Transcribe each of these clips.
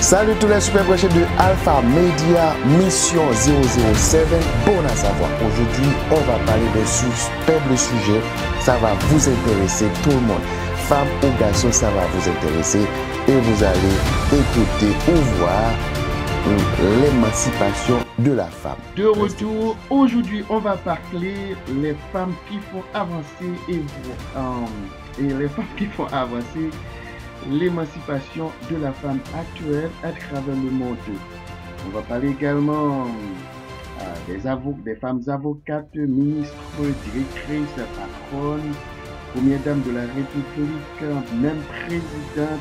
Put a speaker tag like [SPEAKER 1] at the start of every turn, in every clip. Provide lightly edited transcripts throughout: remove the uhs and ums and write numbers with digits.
[SPEAKER 1] Salut tous les super branchés de Alpha Media Mission 007. Bon à savoir, aujourd'hui on va parler d'un superbe sujet. Ça va vous intéresser tout le monde. Femmes ou garçons, ça va vous intéresser. Et vous allez écouter ou voir l'émancipation de la femme.
[SPEAKER 2] De retour, aujourd'hui on va parler les femmes qui font avancer les femmes qui font avancer l'émancipation de la femme actuelle à travers le monde. On va parler également des femmes avocates, ministres, directrices, patronnes, première dame de la République, même présidente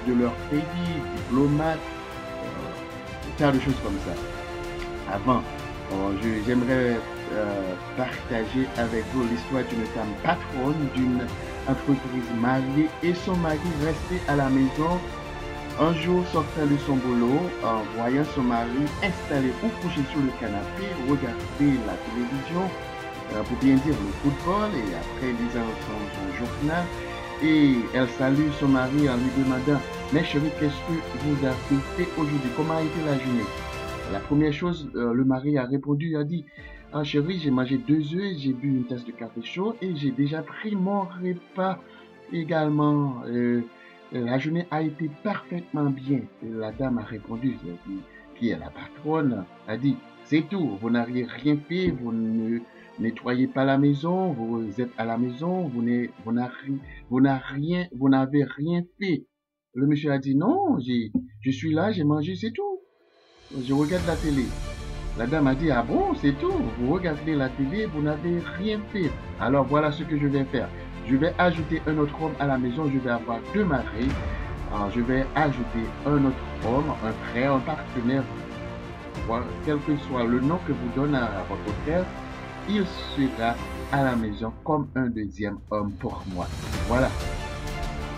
[SPEAKER 2] de leur pays, diplomates, tas de choses comme ça. Avant, j'aimerais partager avec vous l'histoire d'une femme patronne d'une entreprise mariée et son mari resté à la maison. Un jour, sortant de son boulot, en voyant son mari installé ou couché sur le canapé, regarder la télévision, pour bien dire le football, et après lisant son journal, et elle salue son mari en lui demandant: mais chérie, qu'est-ce que vous avez fait aujourd'hui? Comment a été la journée? La première chose, le mari a répondu, il a dit: ah chérie, j'ai mangé 2 œufs, j'ai bu une tasse de café chaud et j'ai déjà pris mon repas également. La journée a été parfaitement bien. Et la dame a répondu, qui est la patronne, a dit: c'est tout, vous n'avez rien fait, vous ne nettoyez pas la maison, vous êtes à la maison, vous n'avez rien fait. Le monsieur a dit: non, je suis là, j'ai mangé, c'est tout. Je regarde la télé. La dame a dit: ah bon, c'est tout, vous regardez la télé, vous n'avez rien fait. Alors voilà ce que je vais faire. Je vais ajouter un autre homme à la maison, je vais avoir 2 maris. Alors, je vais ajouter un autre homme, un frère, un partenaire, voilà, quel que soit le nom que vous donnez à votre frère, il sera à la maison comme un deuxième homme pour moi. Voilà.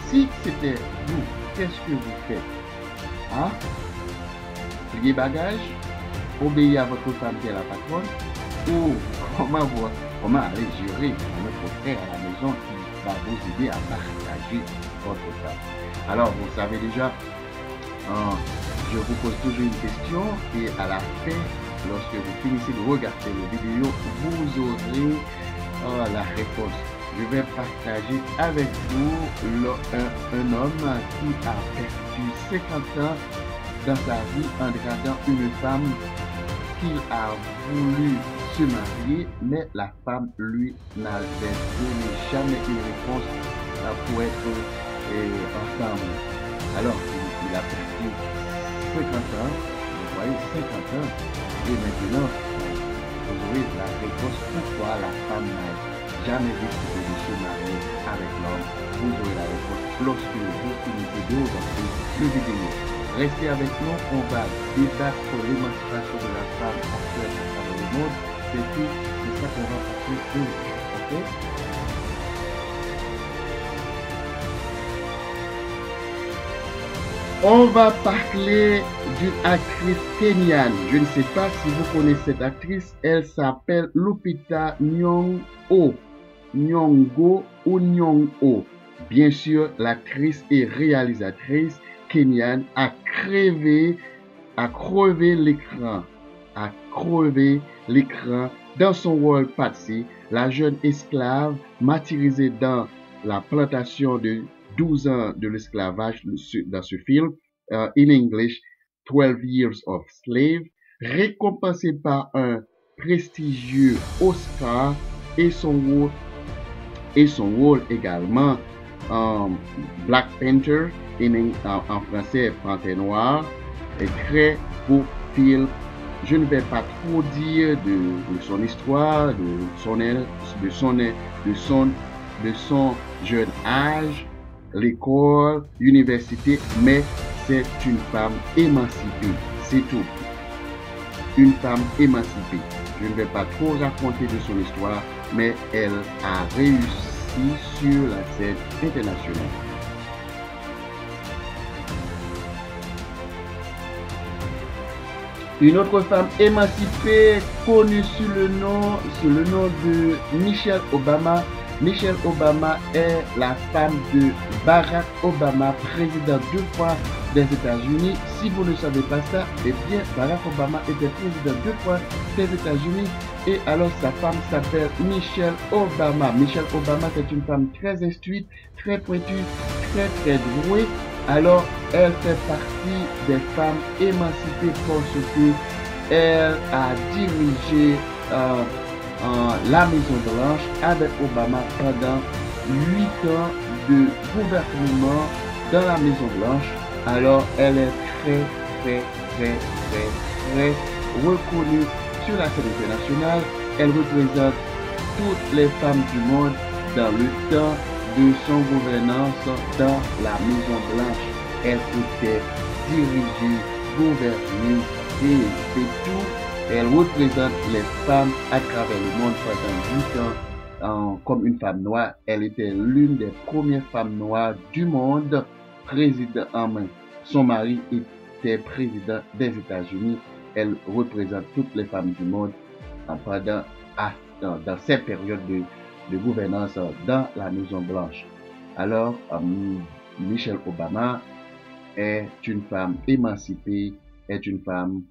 [SPEAKER 2] Si c'était vous, qu'est-ce que vous faites? Hein? Plier bagage, obéir à votre femme qui est la patronne, ou comment aller gérer notre frère à la maison qui va vous aider à partager votre femme? Alors, vous savez déjà, je vous pose toujours une question et à la fin, lorsque vous finissez de regarder la vidéo, vous aurez la réponse. Je vais partager avec vous un homme qui a perdu 50 ans dans sa vie en regardant une femme qu'il a voulu se marier, mais la femme, lui, n'avait donné jamais une réponse pour être ensemble. Alors, il a perdu 50 ans, vous voyez, 50 ans, et maintenant, vous aurez la réponse pourquoi la femme n'a jamais décidé de se marier avec l'homme. Vous aurez la réponse lorsque vous finissez de regarder le vidéo. Restez avec nous, on va débattre sur l'émancipation de la femme actuelle à travers le monde. C'est tout, c'est ça qu'on va parler aujourd'hui, ok? On va parler d'une actrice kenyane. Je ne sais pas si vous connaissez cette actrice. Elle s'appelle Lupita Nyong'o. Nyong'o ou Nyong'o. Bien sûr, l'actrice et réalisatrice kenyane a crevé l'écran dans son rôle Patsy, la jeune esclave martyrisée dans la plantation de 12 ans de l'esclavage dans ce film, in English, 12 Years of Slave, récompensée par un prestigieux Oscar et son rôle également Black Panther, en français Panthère Noire, est très beau film. Je ne vais pas trop dire de son histoire, de son jeune âge, l'école, l'université, mais c'est une femme émancipée, c'est tout. Une femme émancipée. Je ne vais pas trop raconter de son histoire, mais elle a réussi sur la scène internationale. Une autre femme émancipée connue sous le nom de Michelle Obama Michelle Obama est la femme de Barack Obama, président 2 fois des États-Unis. Si vous ne savez pas ça, eh bien, Barack Obama était président 2 fois des États-Unis. Et alors, sa femme s'appelle Michelle Obama. Michelle Obama, c'est une femme très instruite, très pointue, très douée. Alors, elle fait partie des femmes émancipées parce que elle a dirigé la Maison Blanche avec Obama pendant 8 ans de gouvernement dans la Maison Blanche. Alors, elle est très reconnue sur la scène internationale. Elle représente toutes les femmes du monde dans le temps de son gouvernance dans la Maison Blanche. Elle était dirigée, gouvernée et fait tout. Elle représente les femmes à travers le monde pendant 8 ans comme une femme noire. Elle était l'une des premières femmes noires du monde, président en main. Son mari était président des États-Unis. Elle représente toutes les femmes du monde dans ces périodes de gouvernance dans la Maison Blanche. Alors, Michelle Obama est une femme émancipée, est une femme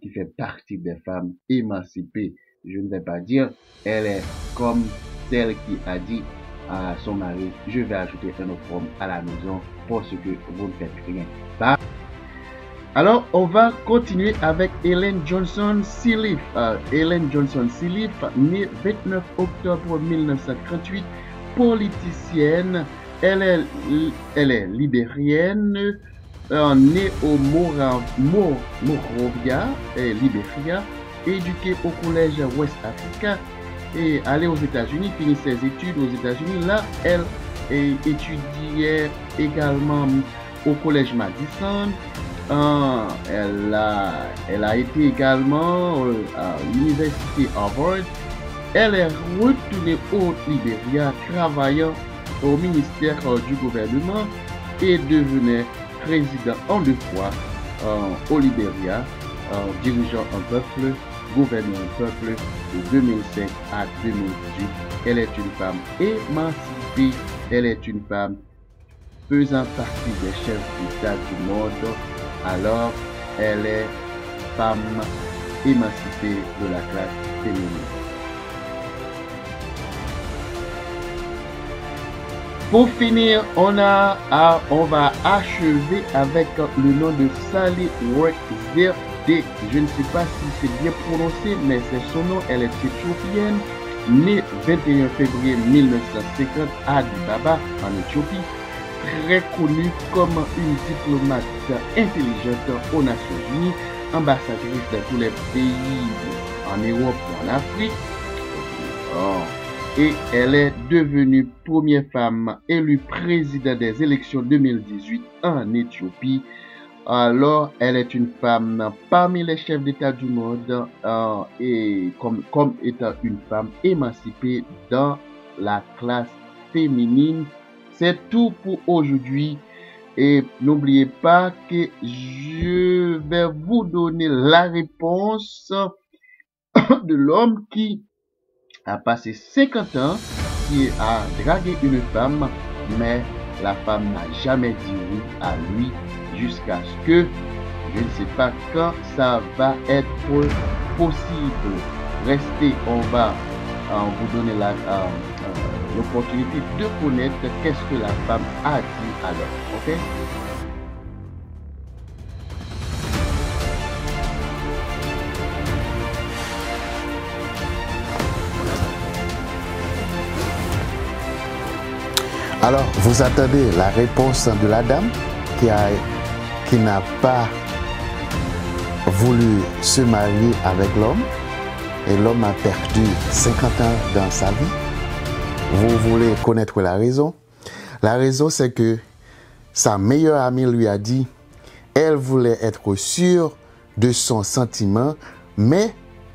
[SPEAKER 2] qui fait partie des femmes émancipées. Je ne vais pas dire, elle est comme celle qui a dit à son mari, je vais ajouter un autre homme à la maison parce que vous ne faites rien. Alors, on va continuer avec Ellen Johnson Sirleaf. Ellen Johnson Sirleaf, née 29 octobre 1938, politicienne. Elle est libérienne, née au Monrovia, Libéria, éduquée au collège West Africa et allée aux États-Unis, finit ses études aux États-Unis. Là, elle étudiait également au collège Madison. Elle a été également à l'université Harvard. Elle est retournée au Libéria, travaillant au ministère du gouvernement et devenait président en 2 fois au Libéria, dirigeant un peuple, gouvernant un peuple de 2005 à 2018. Elle est une femme émancipée, elle est une femme faisant partie des chefs d'État du monde. Alors, elle est femme émancipée de la classe féminine. Pour finir, on va achever avec le nom de Sally Work Zerdeh. Je ne sais pas si c'est bien prononcé, mais c'est son nom. Elle est éthiopienne, née 21 février 1950 à Addis Ababa, en Éthiopie. Très connue comme une diplomate intelligente aux Nations Unies, ambassadrice de tous les pays en Europe et en Afrique. Et elle est devenue première femme élue présidente des élections 2018 en Éthiopie. Alors, elle est une femme parmi les chefs d'État du monde et comme étant une femme émancipée dans la classe féminine. C'est tout pour aujourd'hui. Et n'oubliez pas que je vais vous donner la réponse de l'homme qui a passé 50 ans, qui a dragué une femme, mais la femme n'a jamais dit oui à lui jusqu'à ce que, je ne sais pas quand ça va être possible. Restez, on va vous donner l'opportunité de connaître qu'est-ce que la femme a dit alors, ok?
[SPEAKER 1] Alors, vous attendez la réponse de la dame qui n'a pas voulu se marier avec l'homme et l'homme a perdu 50 ans dans sa vie. Vous voulez connaître la raison? La raison, c'est que sa meilleure amie lui a dit, elle voulait être sûre de son sentiment, mais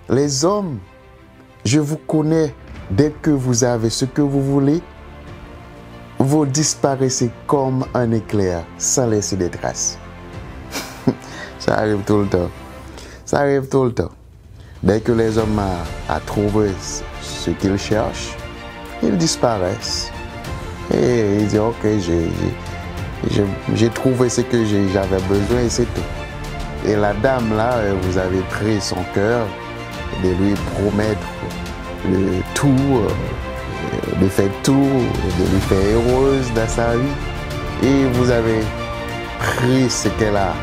[SPEAKER 1] les hommes, je vous connais, dès que vous avez ce que vous voulez, vous disparaissez comme un éclair sans laisser des traces. Ça arrive tout le temps. Ça arrive tout le temps. Dès que les hommes a trouvé ce qu'ils cherchent, Ils disparaissent. Et ils disent, ok, j'ai trouvé ce que j'avais besoin et c'est tout. Et la dame là, vous avez pris son cœur de lui promettre le tout, de faire tout, de lui faire heureuse dans sa vie. Et vous avez pris ce qu'elle a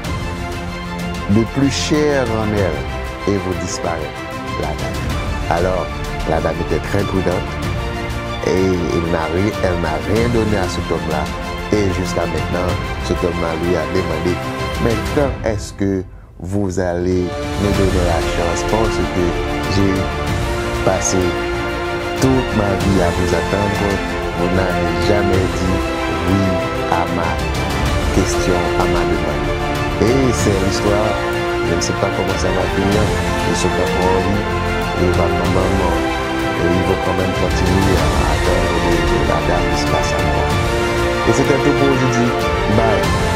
[SPEAKER 1] de plus cher en elle et vous disparaissez, la dame. Alors, la dame était très prudente et elle n'a rien donné à cet homme-là. Et jusqu'à maintenant, cet homme-là lui a demandé, mais quand est-ce que vous allez me donner la chance? Parce que j'ai passé toute ma vie à vous attendre. Vous n'avez jamais dit oui à ma question, à ma demande. Et c'est l'histoire, je ne sais pas comment ça va finir, je ne sais pas comment on dit, et maman, il faut quand même continuer à attendre que la dame se passe à moi. Et c'était tout pour aujourd'hui. Bye.